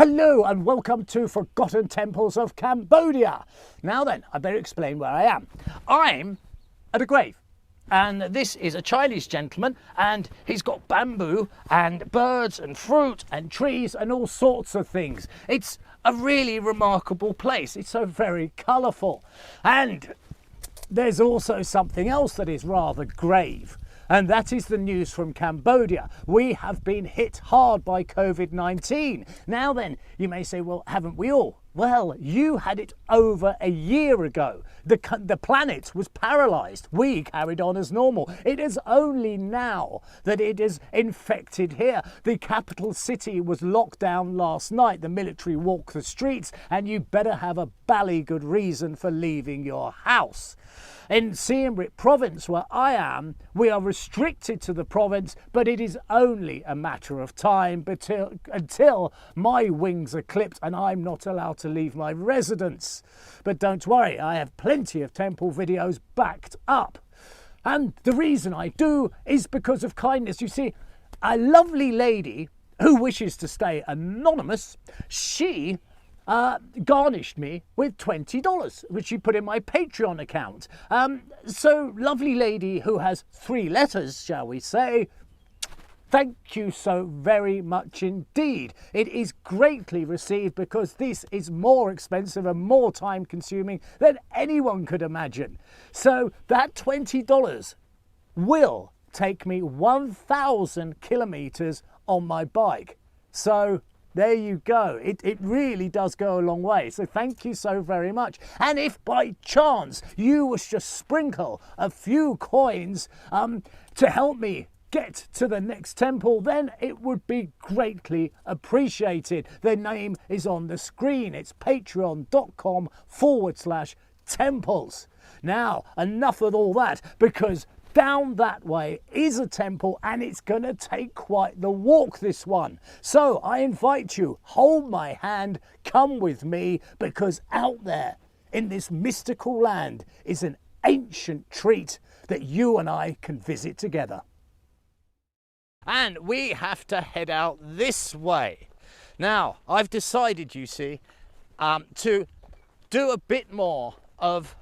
Hello and welcome to Forgotten Temples of Cambodia. Now then, I better explain where I am. I'm at a grave. And this is a Chinese gentleman, and he's got bamboo and birds and fruit and trees and all sorts of things. It's a really remarkable place. It's so very colourful. And there's also something else that is rather grave. And that is the news from Cambodia. We have been hit hard by COVID-19. Now then, you may say, well, haven't we all? Well, you had it over a year ago. The planet was paralysed. We carried on as normal. It is only now that it is infected here. The capital city was locked down last night. The military walked the streets, and you better have a bally good reason for leaving your house. In Siem Reap province, where I am, we are restricted to the province, but it is only a matter of time until my wings are clipped and I'm not allowed to leave my residence. But don't worry, I have plenty of temple videos backed up. And the reason I do is because of kindness. You see, a lovely lady who wishes to stay anonymous, she garnished me with $20, which she put in my Patreon account. So, lovely lady who has 3 letters, shall we say, thank you so very much indeed. It is greatly received because this is more expensive and more time consuming than anyone could imagine. So that $20 will take me 1,000 kilometres on my bike. So there you go. It really does go a long way. So thank you so very much. And if by chance you was to sprinkle a few coins to help me get to the next temple, then it would be greatly appreciated. The name is on the screen. It's patreon.com/temples. Now, enough of all that, because down that way is a temple and it's going to take quite the walk, this one. So I invite you, hold my hand, come with me, because out there in this mystical land is an ancient treat that you and I can visit together. And we have to head out this way. Now, I've decided, you see, to do a bit more of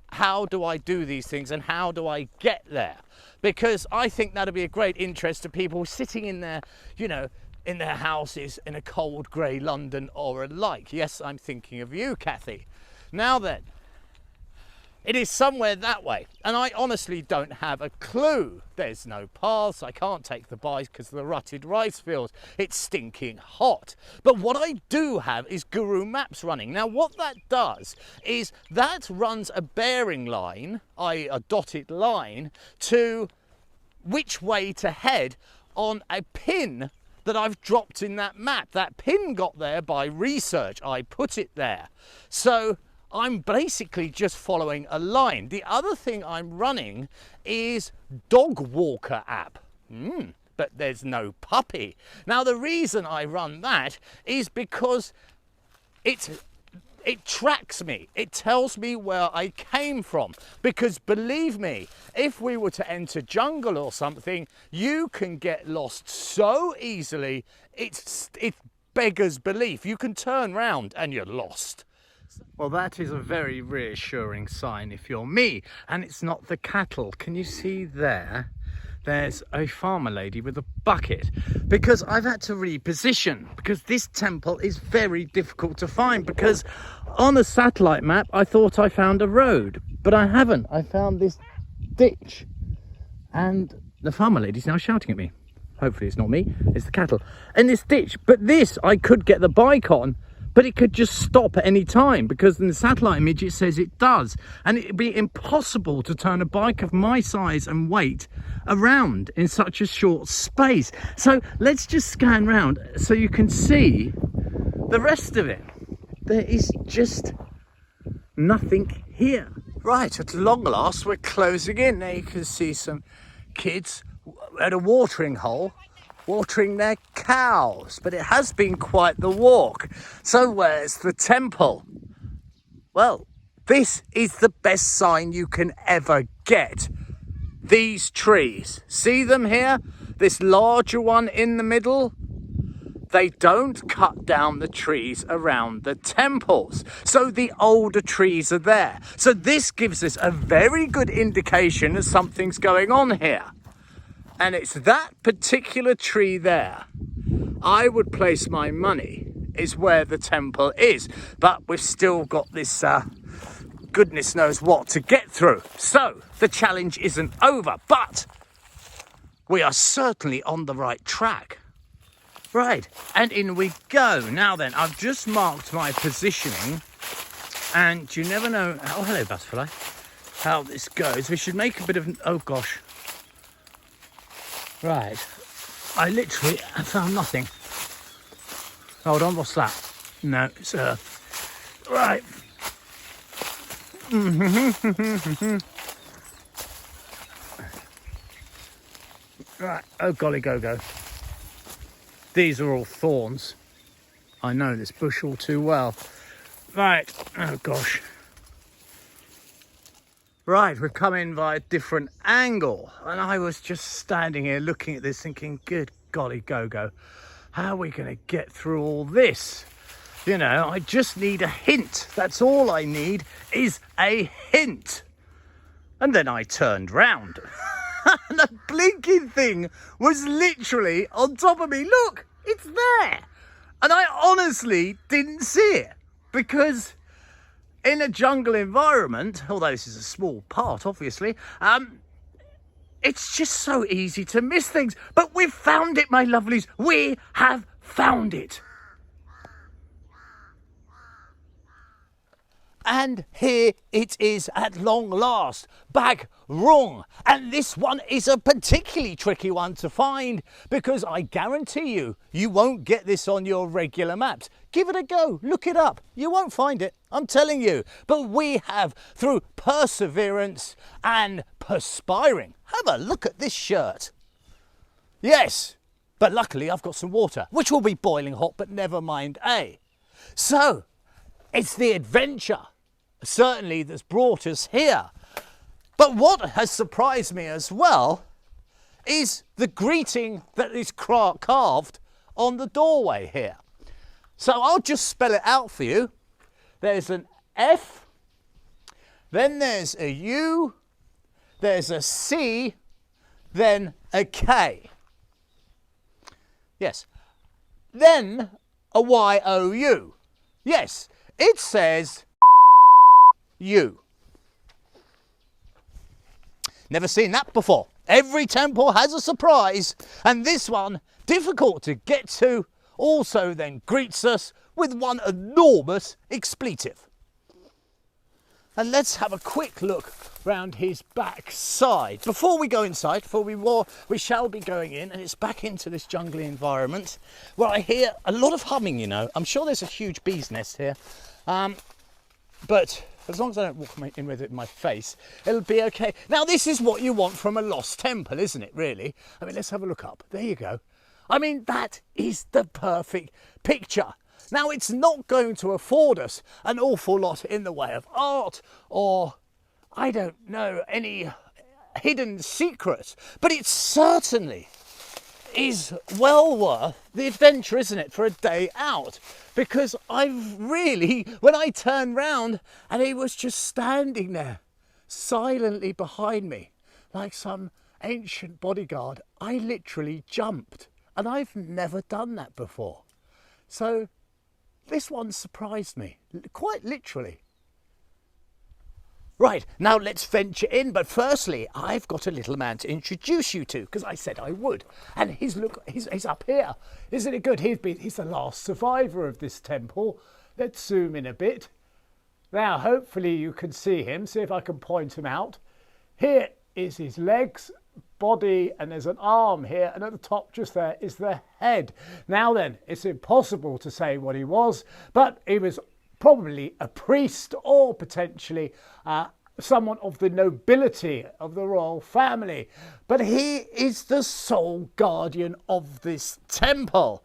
how do I do these things and how do I get there? Because I think that'll be a great interest to people sitting in their, in their houses in a cold grey London or alike. Yes, I'm thinking of you, Kathy. Now then, it is somewhere that way, and I honestly don't have a clue. There's no paths, I can't take the bike because of the rutted rice fields. It's stinking hot. But what I do have is Guru Maps running. Now what that does is that runs a bearing line, i.e. a dotted line, to which way to head on a pin that I've dropped in that map. That pin got there by research, I put it there. So I'm basically just following a line. The other thing I'm running is Dog Walker app. But there's no puppy. Now the reason I run that is because it tracks me. It tells me where I came from. Because believe me, if we were to enter jungle or something, you can get lost so easily, it beggars belief. You can turn round and you're lost. Well, that is a very reassuring sign if you're me, and it's not the cattle. Can you see there? There's a farmer lady with a bucket, because I've had to reposition, because this temple is very difficult to find, because on a satellite map I thought I found a road, but I haven't. I found this ditch, and the farmer lady's now shouting at me. Hopefully it's not me, it's the cattle. And this ditch, but this I could get the bike on, but it could just stop at any time, because in the satellite image it says it does. And it'd be impossible to turn a bike of my size and weight around in such a short space. So let's just scan round so you can see the rest of it. There is just nothing here. Right, at long last we're closing in. Now you can see some kids at a watering hole watering their cows, but it has been quite the walk. So where's the temple? Well, this is the best sign you can ever get. These trees, see them here? This larger one in the middle? they don't cut down the trees around the temples. So the older trees are there. So this gives us a very good indication that something's going on here. And it's that particular tree there, I would place my money, is where the temple is. But we've still got this goodness knows what to get through. So the challenge isn't over, but we are certainly on the right track. Right, and in we go. Now then, I've just marked my positioning, and you never know, oh hello butterfly, how this goes. We should make a bit of, oh gosh. Right, I literally have found nothing. Hold on, what's that? No, it's earth. Right. Right, oh golly go. These are all thorns. I know this bush all too well. Right, oh gosh. Right, we've come in by a different angle. And I was just standing here looking at this thinking, good golly go. How are we going to get through all this? You know, I just need a hint. That's all I need is a hint. And then I turned round. And the blinking thing was literally on top of me. Look, it's there. And I honestly didn't see it. Because in a jungle environment, although this is a small part, obviously, it's just so easy to miss things. But we've found it, my lovelies. We have found it. And here it is at long last, Bak Roung. And this one is a particularly tricky one to find because I guarantee you won't get this on your regular maps. Give it a go, look it up. You won't find it, I'm telling you. But we have, through perseverance and perspiring. Have a look at this shirt. Yes, but luckily I've got some water, which will be boiling hot, but never mind, eh? So, it's the adventure, certainly, that's brought us here. But what has surprised me as well is the greeting that is carved on the doorway here. So I'll just spell it out for you. There's an F, then there's a U, there's a C, then a K. Yes. Then a Y-O-U. Yes, it says you. Never seen that before. Every temple has a surprise, and this one, difficult to get to, also then greets us with one enormous expletive. And let's have a quick look round his back side. Before we go inside, we shall be going in, and it's back into this jungly environment where I hear a lot of humming, you know. I'm sure there's a huge bee's nest here. But as long as I don't walk in with it in my face, it'll be okay. Now, this is what you want from a lost temple, isn't it, really? I mean, let's have a look up. There you go. I mean, that is the perfect picture. Now, it's not going to afford us an awful lot in the way of art or, I don't know, any hidden secret, but it certainly is well worth the adventure, isn't it, for a day out? Because I've really, when I turned round and he was just standing there silently behind me like some ancient bodyguard, I literally jumped, and I've never done that before. So this one surprised me, quite literally. Right, now let's venture in, but firstly, I've got a little man to introduce you to, because I said I would. And he's up here. Isn't it good? He's the last survivor of this temple. Let's zoom in a bit. Now, hopefully you can see him. See if I can point him out. Here is his legs, body, and there's an arm here, and at the top just there is the head. Now then, it's impossible to say what he was, but he was probably a priest or potentially someone of the nobility of the royal family. But he is the sole guardian of this temple.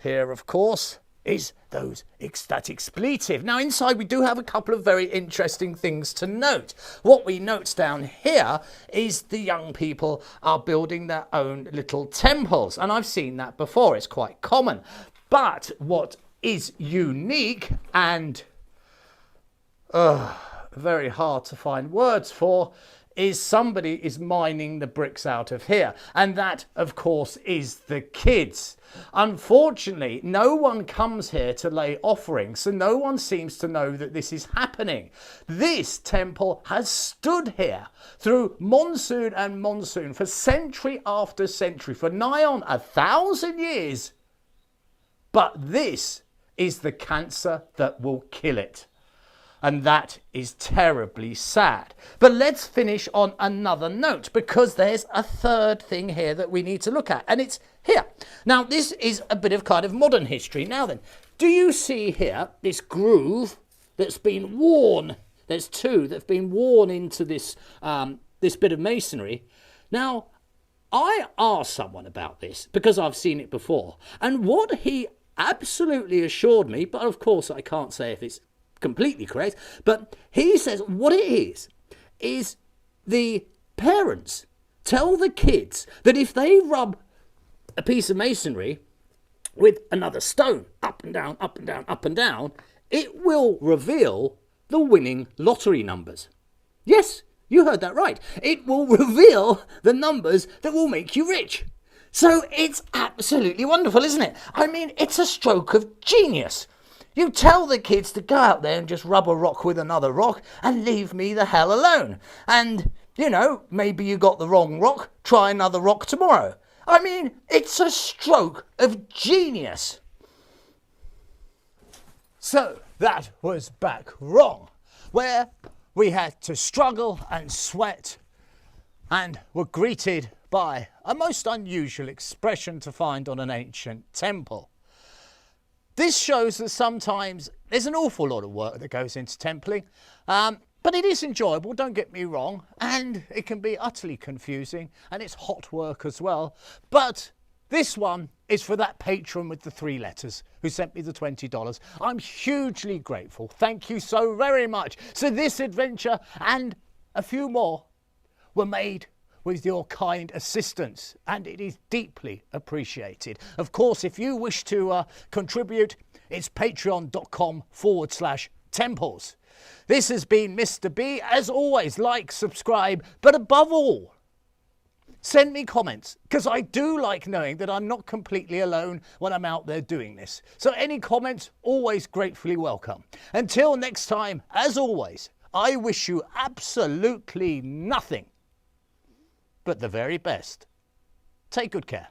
Here, of course, is that expletive. Now, inside we do have a couple of very interesting things to note. What we note down here is the young people are building their own little temples, and I've seen that before. It's quite common. But what is unique and very hard to find words for is somebody is mining the bricks out of here. And that, of course, is the kids. Unfortunately, no one comes here to lay offerings, so no one seems to know that this is happening. This temple has stood here through monsoon and monsoon for century after century, for nigh on 1,000 years. But this is the cancer that will kill it. And that is terribly sad. But let's finish on another note, because there's a third thing here that we need to look at, and it's here. Now, this is a bit of kind of modern history. Now then, do you see here this groove that's been worn? There's two that have been worn into this, this bit of masonry. Now, I asked someone about this because I've seen it before, and what he absolutely assured me, but of course I can't say if it's completely correct, but he says what it is the parents tell the kids that if they rub a piece of masonry with another stone up and down, up and down, up and down, it will reveal the winning lottery numbers. Yes, you heard that right. It will reveal the numbers that will make you rich. So it's absolutely wonderful, isn't it? I mean, it's a stroke of genius. You tell the kids to go out there and just rub a rock with another rock and leave me the hell alone. And, you know, maybe you got the wrong rock, try another rock tomorrow. I mean, it's a stroke of genius. So that was Bak Roung, where we had to struggle and sweat and were greeted by a most unusual expression to find on an ancient temple. This shows that sometimes there's an awful lot of work that goes into templing, but it is enjoyable, don't get me wrong, and it can be utterly confusing, and it's hot work as well. But this one is for that patron with the 3 letters who sent me the $20. I'm hugely grateful. Thank you so very much. So this adventure and a few more were made with your kind assistance, and it is deeply appreciated. Of course, if you wish to contribute, it's patreon.com/temples. This has been Mr. B. As always, like, subscribe, but above all, send me comments, because I do like knowing that I'm not completely alone when I'm out there doing this. So any comments, always gratefully welcome. Until next time, as always, I wish you absolutely nothing but the very best. Take good care.